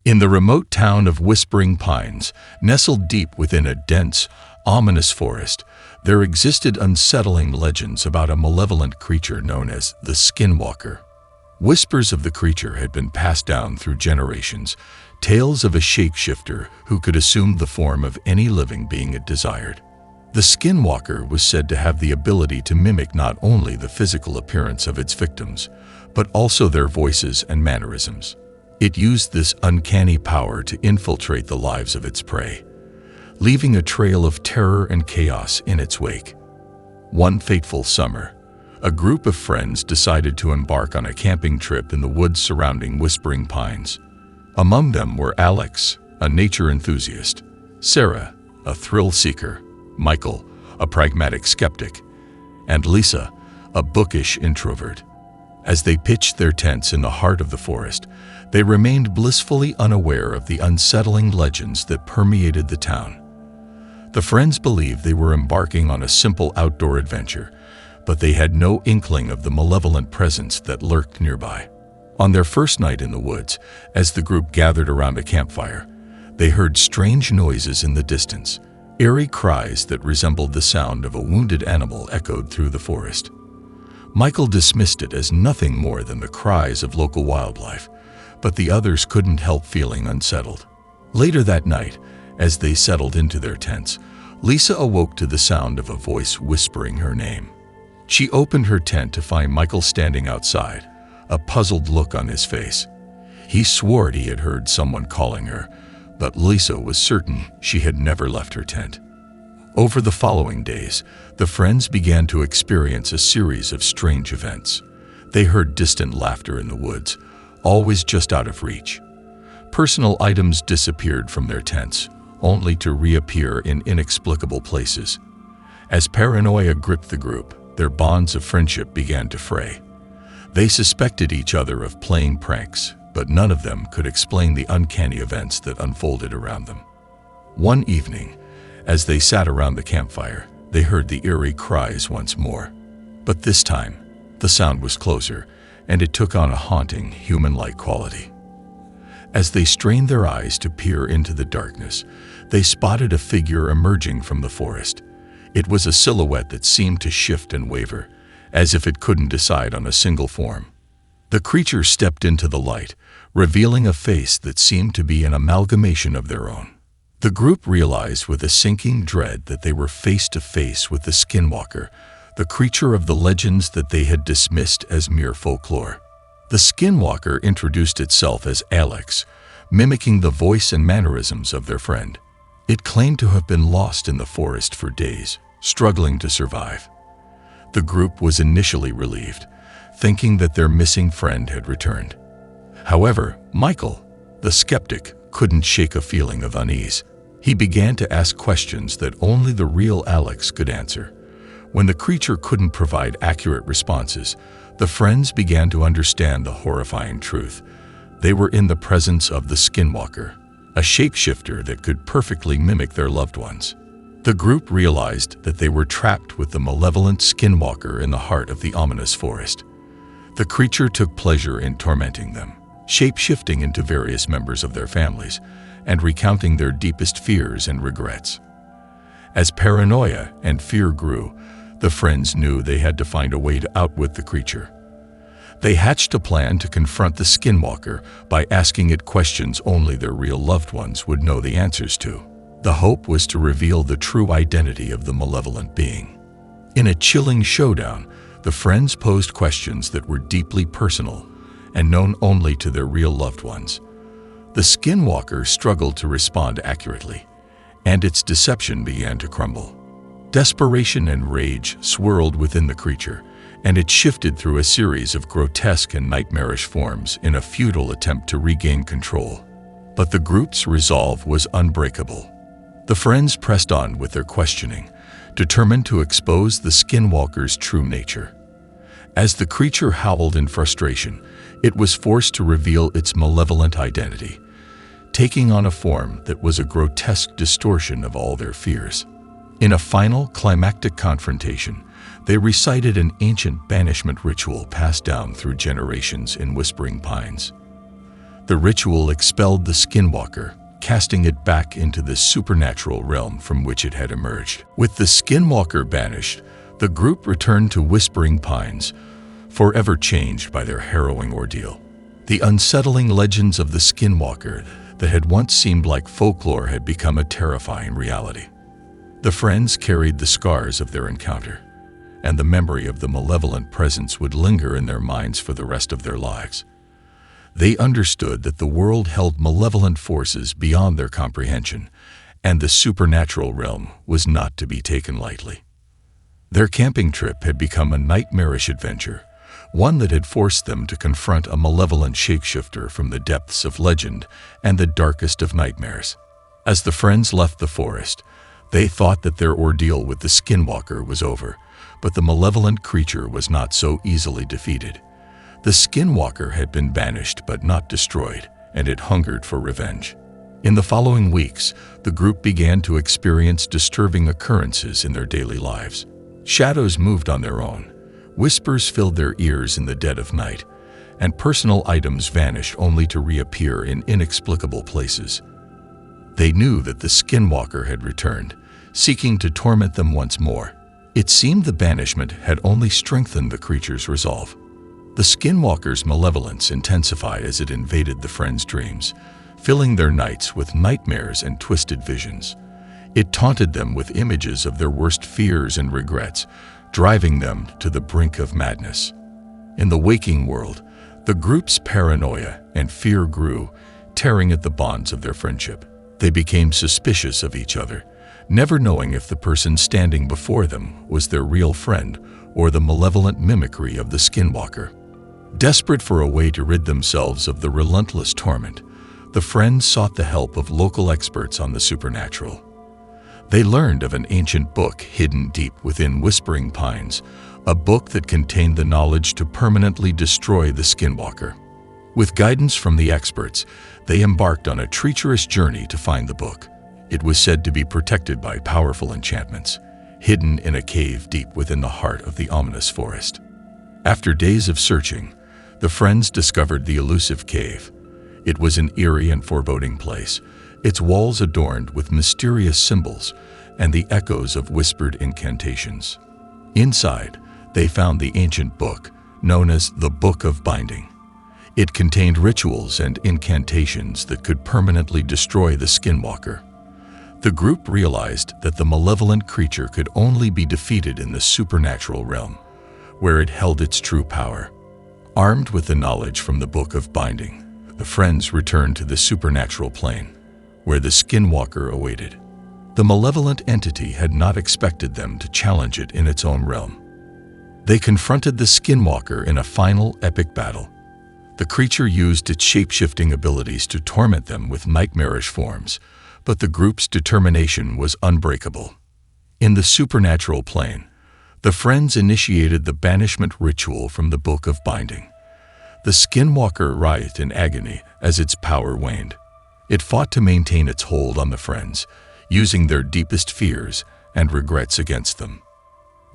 In the remote town of Whispering Pines, nestled deep within a dense, ominous forest, there existed unsettling legends about a malevolent creature known as the Skinwalker. Whispers of the creature had been passed down through generations, tales of a shapeshifter who could assume the form of any living being it desired. The Skinwalker was said to have the ability to mimic not only the physical appearance of its victims, but also their voices and mannerisms. It used this uncanny power to infiltrate the lives of its prey, leaving a trail of terror and chaos in its wake. One fateful summer, a group of friends decided to embark on a camping trip in the woods surrounding Whispering Pines. Among them were Alex, a nature enthusiast, Sarah, a thrill seeker, Michael, a pragmatic skeptic, and Lisa, a bookish introvert. As they pitched their tents in the heart of the forest, they remained blissfully unaware of the unsettling legends that permeated the town. The friends believed they were embarking on a simple outdoor adventure, but they had no inkling of the malevolent presence that lurked nearby. On their first night in the woods, as the group gathered around a campfire, they heard strange noises in the distance. Eerie cries that resembled the sound of a wounded animal echoed through the forest. Michael dismissed it as nothing more than the cries of local wildlife, but the others couldn't help feeling unsettled. Later that night, as they settled into their tents, Lisa awoke to the sound of a voice whispering her name. She opened her tent to find Michael standing outside, a puzzled look on his face. He swore he had heard someone calling her, but Lisa was certain she had never left her tent. Over the following days, the friends began to experience a series of strange events. They heard distant laughter in the woods, always just out of reach. Personal items disappeared from their tents, only to reappear in inexplicable places. As paranoia gripped the group, their bonds of friendship began to fray. They suspected each other of playing pranks, but none of them could explain the uncanny events that unfolded around them. One evening, as they sat around the campfire, they heard the eerie cries once more. But this time, the sound was closer, and it took on a haunting, human-like quality. As they strained their eyes to peer into the darkness, they spotted a figure emerging from the forest. It was a silhouette that seemed to shift and waver, as if it couldn't decide on a single form. The creature stepped into the light, revealing a face that seemed to be an amalgamation of their own. The group realized with a sinking dread that they were face to face with the Skinwalker, the creature of the legends that they had dismissed as mere folklore. The Skinwalker introduced itself as Alex, mimicking the voice and mannerisms of their friend. It claimed to have been lost in the forest for days, struggling to survive. The group was initially relieved, thinking that their missing friend had returned. However, Michael, the skeptic, couldn't shake a feeling of unease. He began to ask questions that only the real Alex could answer. When the creature couldn't provide accurate responses, the friends began to understand the horrifying truth. They were in the presence of the Skinwalker, a shapeshifter that could perfectly mimic their loved ones. The group realized that they were trapped with the malevolent Skinwalker in the heart of the ominous forest. The creature took pleasure in tormenting them, shape-shifting into various members of their families and recounting their deepest fears and regrets. As paranoia and fear grew, the friends knew they had to find a way to outwit the creature. They hatched a plan to confront the Skinwalker by asking it questions only their real loved ones would know the answers to. The hope was to reveal the true identity of the malevolent being. In a chilling showdown, the friends posed questions that were deeply personal and known only to their real loved ones. The Skinwalker struggled to respond accurately, and its deception began to crumble. Desperation and rage swirled within the creature, and it shifted through a series of grotesque and nightmarish forms in a futile attempt to regain control. But the group's resolve was unbreakable. The friends pressed on with their questioning, determined to expose the Skinwalker's true nature. As the creature howled in frustration, it was forced to reveal its malevolent identity, taking on a form that was a grotesque distortion of all their fears. In a final climactic confrontation, They recited an ancient banishment ritual passed down through generations in Whispering Pines. The ritual expelled the Skinwalker, casting it back into the supernatural realm from which it had emerged. With the Skinwalker banished, the group returned to Whispering Pines, forever changed by their harrowing ordeal. The unsettling legends of the Skinwalker that had once seemed like folklore had become a terrifying reality. The friends carried the scars of their encounter, and the memory of the malevolent presence would linger in their minds for the rest of their lives. They understood that the world held malevolent forces beyond their comprehension, and the supernatural realm was not to be taken lightly. Their camping trip had become a nightmarish adventure, one that had forced them to confront a malevolent shapeshifter from the depths of legend and the darkest of nightmares. As the friends left the forest, they thought that their ordeal with the Skinwalker was over, but the malevolent creature was not so easily defeated. The Skinwalker had been banished but not destroyed, and it hungered for revenge. In the following weeks, the group began to experience disturbing occurrences in their daily lives. Shadows moved on their own, whispers filled their ears in the dead of night, and personal items vanished only to reappear in inexplicable places. They knew that the Skinwalker had returned, seeking to torment them once more. It seemed the banishment had only strengthened the creature's resolve. The Skinwalker's malevolence intensified as it invaded the friends' dreams, filling their nights with nightmares and twisted visions. It taunted them with images of their worst fears and regrets, driving them to the brink of madness. In the waking world, the group's paranoia and fear grew, tearing at the bonds of their friendship. They became suspicious of each other, never knowing if the person standing before them was their real friend or the malevolent mimicry of the Skinwalker. Desperate for a way to rid themselves of the relentless torment, the friends sought the help of local experts on the supernatural. They learned of an ancient book hidden deep within Whispering Pines, a book that contained the knowledge to permanently destroy the Skinwalker. With guidance from the experts, they embarked on a treacherous journey to find the book. It was said to be protected by powerful enchantments, hidden in a cave deep within the heart of the ominous forest. After days of searching, the friends discovered the elusive cave. It was an eerie and foreboding place, its walls adorned with mysterious symbols and the echoes of whispered incantations. Inside, they found the ancient book, known as the Book of Binding. It contained rituals and incantations that could permanently destroy the Skinwalker. The group realized that the malevolent creature could only be defeated in the supernatural realm, where it held its true power. Armed with the knowledge from the Book of Binding, the friends returned to the supernatural plane, where the Skinwalker awaited. The malevolent entity had not expected them to challenge it in its own realm. They confronted the Skinwalker in a final epic battle. The creature used its shape-shifting abilities to torment them with nightmarish forms, but the group's determination was unbreakable. In the supernatural plane, the friends initiated the banishment ritual from the Book of Binding. The Skinwalker writhed in agony as its power waned. It fought to maintain its hold on the friends, using their deepest fears and regrets against them.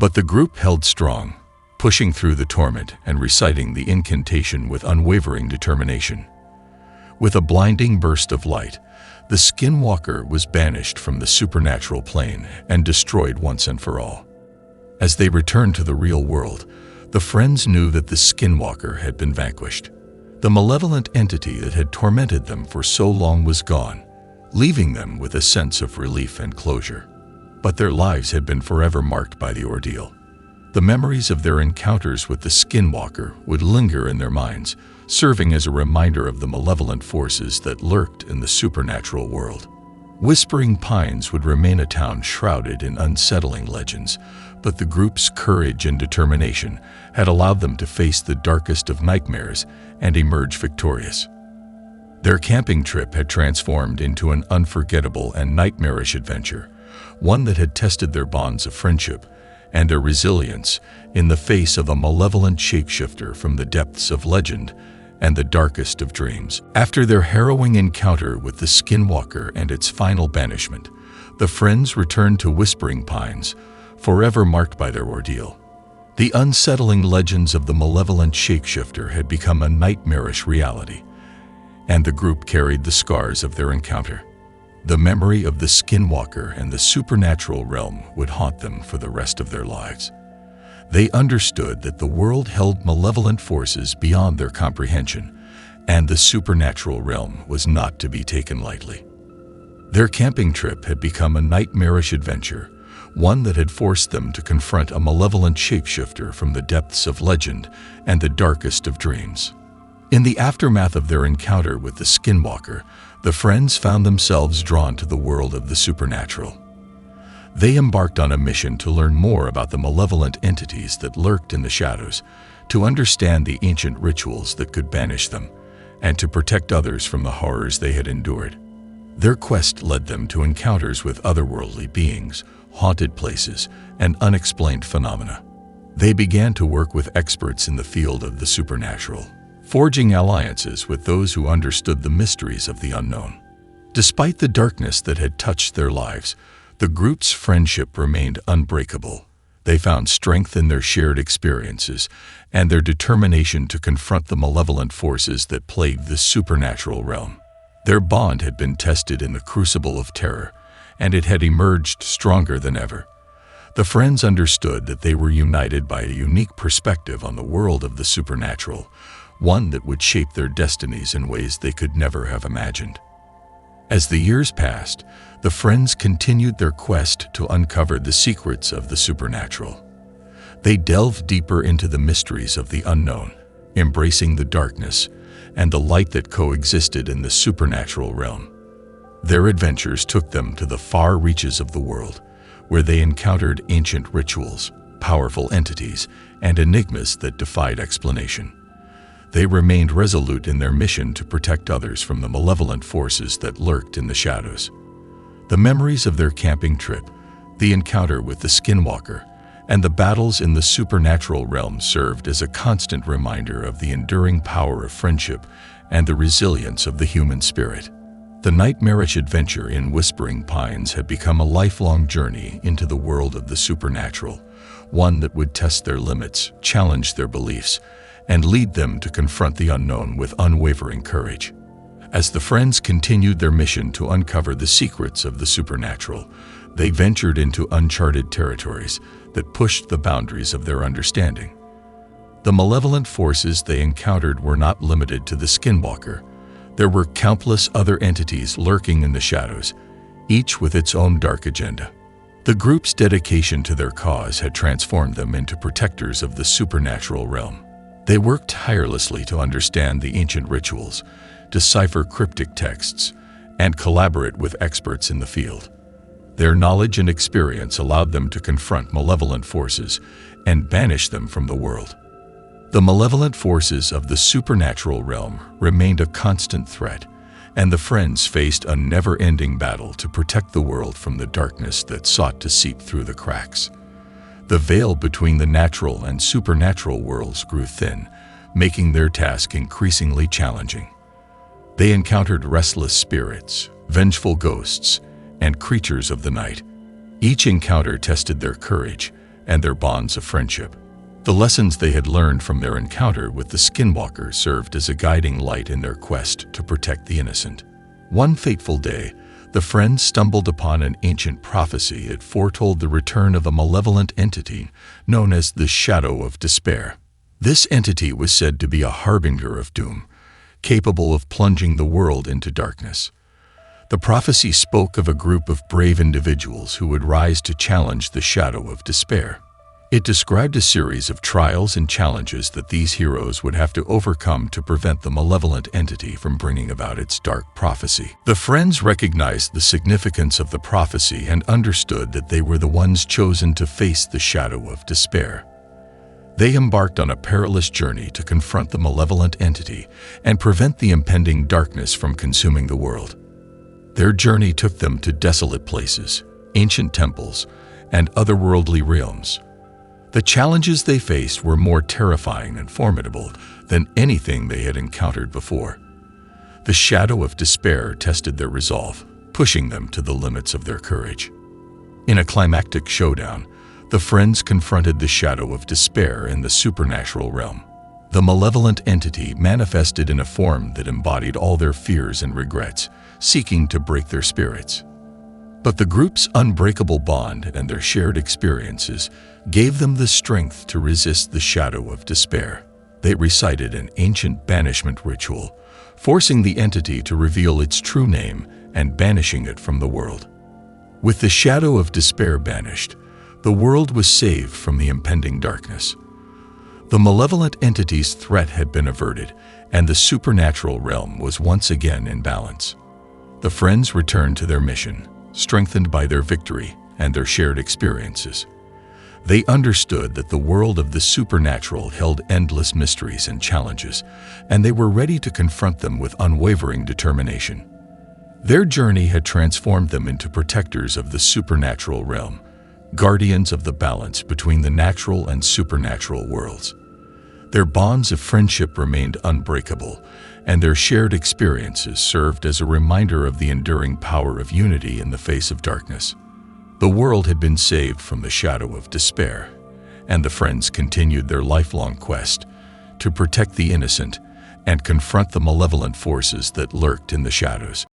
But the group held strong, pushing through the torment and reciting the incantation with unwavering determination. With a blinding burst of light, the Skinwalker was banished from the supernatural plane and destroyed once and for all. As they returned to the real world, the friends knew that the Skinwalker had been vanquished. The malevolent entity that had tormented them for so long was gone, leaving them with a sense of relief and closure. But their lives had been forever marked by the ordeal. The memories of their encounters with the Skinwalker would linger in their minds, serving as a reminder of the malevolent forces that lurked in the supernatural world. Whispering Pines would remain a town shrouded in unsettling legends, but the group's courage and determination had allowed them to face the darkest of nightmares and emerge victorious. Their camping trip had transformed into an unforgettable and nightmarish adventure, one that had tested their bonds of friendship and their resilience in the face of a malevolent shapeshifter from the depths of legend and the darkest of dreams. After their harrowing encounter with the Skinwalker and its final banishment, the friends returned to Whispering Pines, forever marked by their ordeal. The unsettling legends of the malevolent shapeshifter had become a nightmarish reality, and the group carried the scars of their encounter. The memory of the skinwalker and the supernatural realm would haunt them for the rest of their lives. They understood that the world held malevolent forces beyond their comprehension, and the supernatural realm was not to be taken lightly. Their camping trip had become a nightmarish adventure, one that had forced them to confront a malevolent shapeshifter from the depths of legend and the darkest of dreams. In the aftermath of their encounter with the skinwalker, the friends found themselves drawn to the world of the supernatural. They embarked on a mission to learn more about the malevolent entities that lurked in the shadows, to understand the ancient rituals that could banish them, and to protect others from the horrors they had endured. Their quest led them to encounters with otherworldly beings, haunted places, and unexplained phenomena. They began to work with experts in the field of the supernatural, forging alliances with those who understood the mysteries of the unknown. Despite the darkness that had touched their lives, the group's friendship remained unbreakable. They found strength in their shared experiences and their determination to confront the malevolent forces that plagued the supernatural realm. Their bond had been tested in the crucible of terror, and it had emerged stronger than ever. The friends understood that they were united by a unique perspective on the world of the supernatural, one that would shape their destinies in ways they could never have imagined. As the years passed, the friends continued their quest to uncover the secrets of the supernatural. They delved deeper into the mysteries of the unknown, embracing the darkness and the light that coexisted in the supernatural realm. Their adventures took them to the far reaches of the world, where they encountered ancient rituals, powerful entities, and enigmas that defied explanation. They remained resolute in their mission to protect others from the malevolent forces that lurked in the shadows. The memories of their camping trip, the encounter with the skinwalker, and the battles in the supernatural realm served as a constant reminder of the enduring power of friendship and the resilience of the human spirit. The nightmarish adventure in Whispering Pines had become a lifelong journey into the world of the supernatural, one that would test their limits, challenge their beliefs, and lead them to confront the unknown with unwavering courage. As the friends continued their mission to uncover the secrets of the supernatural, they ventured into uncharted territories that pushed the boundaries of their understanding. The malevolent forces they encountered were not limited to the skinwalker. There were countless other entities lurking in the shadows, each with its own dark agenda. The group's dedication to their cause had transformed them into protectors of the supernatural realm. They worked tirelessly to understand the ancient rituals, decipher cryptic texts, and collaborate with experts in the field. Their knowledge and experience allowed them to confront malevolent forces and banish them from the world. The malevolent forces of the supernatural realm remained a constant threat, and the friends faced a never-ending battle to protect the world from the darkness that sought to seep through the cracks. The veil between the natural and supernatural worlds grew thin, making their task increasingly challenging. They encountered restless spirits, vengeful ghosts, and creatures of the night. Each encounter tested their courage and their bonds of friendship. The lessons they had learned from their encounter with the skinwalker served as a guiding light in their quest to protect the innocent. One fateful day, the friends stumbled upon an ancient prophecy that foretold the return of a malevolent entity known as the Shadow of Despair. This entity was said to be a harbinger of doom, capable of plunging the world into darkness. The prophecy spoke of a group of brave individuals who would rise to challenge the Shadow of Despair. It described a series of trials and challenges that these heroes would have to overcome to prevent the malevolent entity from bringing about its dark prophecy. The friends recognized the significance of the prophecy and understood that they were the ones chosen to face the Shadow of Despair. They embarked on a perilous journey to confront the malevolent entity and prevent the impending darkness from consuming the world. Their journey took them to desolate places, ancient temples, and otherworldly realms. The challenges they faced were more terrifying and formidable than anything they had encountered before. The Shadow of Despair tested their resolve, pushing them to the limits of their courage. In a climactic showdown, The friends confronted the shadow of despair in the supernatural realm. The malevolent entity manifested in a form that embodied all their fears and regrets, seeking to break their spirits. But the group's unbreakable bond and their shared experiences gave them the strength to resist the shadow of despair. They recited an ancient banishment ritual, forcing the entity to reveal its true name and banishing it from the world. With the shadow of despair banished, the world was saved from the impending darkness. The malevolent entity's threat had been averted, and the supernatural realm was once again in balance. The friends returned to their mission, strengthened by their victory and their shared experiences. They understood that the world of the supernatural held endless mysteries and challenges, and they were ready to confront them with unwavering determination. Their journey had transformed them into protectors of the supernatural realm, guardians of the balance between the natural and supernatural worlds. Their bonds of friendship remained unbreakable, and their shared experiences served as a reminder of the enduring power of unity in the face of darkness. The world had been saved from the shadow of despair, and the friends continued their lifelong quest to protect the innocent and confront the malevolent forces that lurked in the shadows.